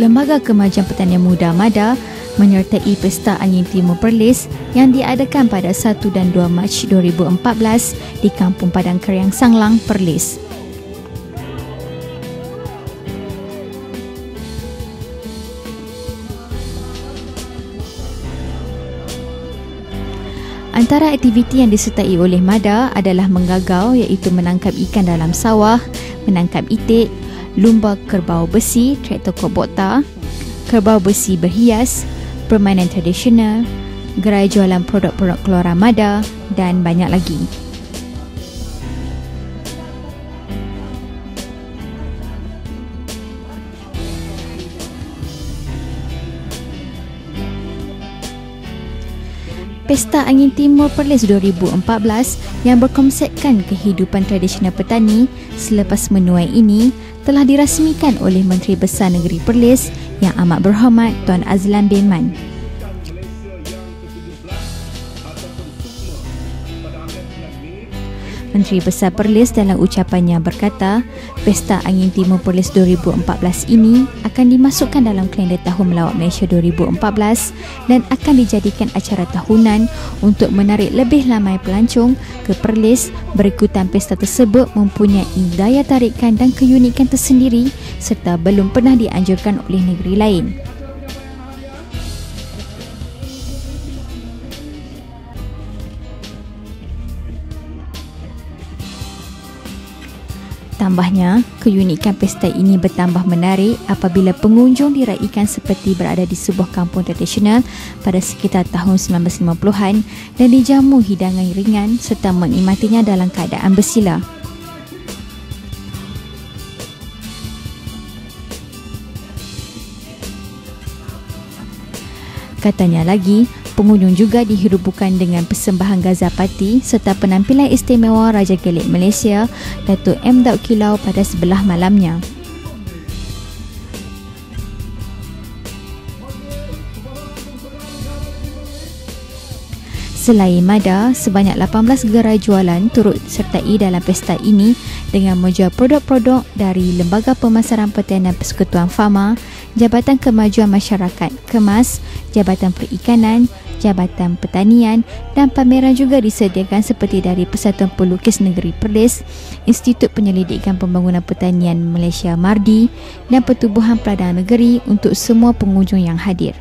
Lembaga Kemajuan Pertanian Muda MADA menyertai Pesta Angin Timur Perlis yang diadakan pada 1 dan 2 Mac 2014 di Kampung Padang Kriang Sanglang, Perlis. Antara aktiviti yang disertai oleh MADA adalah menggagau, iaitu menangkap ikan dalam sawah, menangkap itik, lumba kerbau besi, traktor Kubota, kerbau besi berhias, permainan tradisional, gerai jualan produk-produk keluaran MADA dan banyak lagi. Pesta Angin Timur Perlis 2014 yang berkonsepkan kehidupan tradisional petani selepas menuai ini telah dirasmikan oleh Menteri Besar Negeri Perlis Yang Amat Berhormat Tuan Azlan bin Man. Menteri Besar Perlis dalam ucapannya berkata, Pesta Angin Timur Perlis 2014 ini akan dimasukkan dalam kalender Tahun Melawat Malaysia 2014 dan akan dijadikan acara tahunan untuk menarik lebih ramai pelancong ke Perlis. Berikutan pesta tersebut mempunyai daya tarikan dan keunikan tersendiri serta belum pernah dianjurkan oleh negeri lain. Tambahnya, keunikan pesta ini bertambah menarik apabila pengunjung diraikan seperti berada di sebuah kampung tradisional pada sekitar tahun 1950-an dan dijamu hidangan ringan serta menikmatinya dalam keadaan bersila. Katanya lagi, pengunjung juga dihirubukan dengan persembahan Gazapati serta penampilan istimewa Raja Kelik Malaysia, Datuk M. Daud Kilau pada sebelah malamnya. Selain MADA, sebanyak 18 gerai jualan turut sertai dalam pesta ini dengan menjual produk-produk dari Lembaga Pemasaran Pertanian Persekutuan Fama, Jabatan Kemajuan Masyarakat Kemas, Jabatan Perikanan, Jabatan Pertanian dan pameran juga disediakan seperti dari Persatuan Pelukis Negeri Perlis, Institut Penyelidikan Pembangunan Pertanian Malaysia MARDI dan Pertubuhan Peradangan Negeri untuk semua pengunjung yang hadir.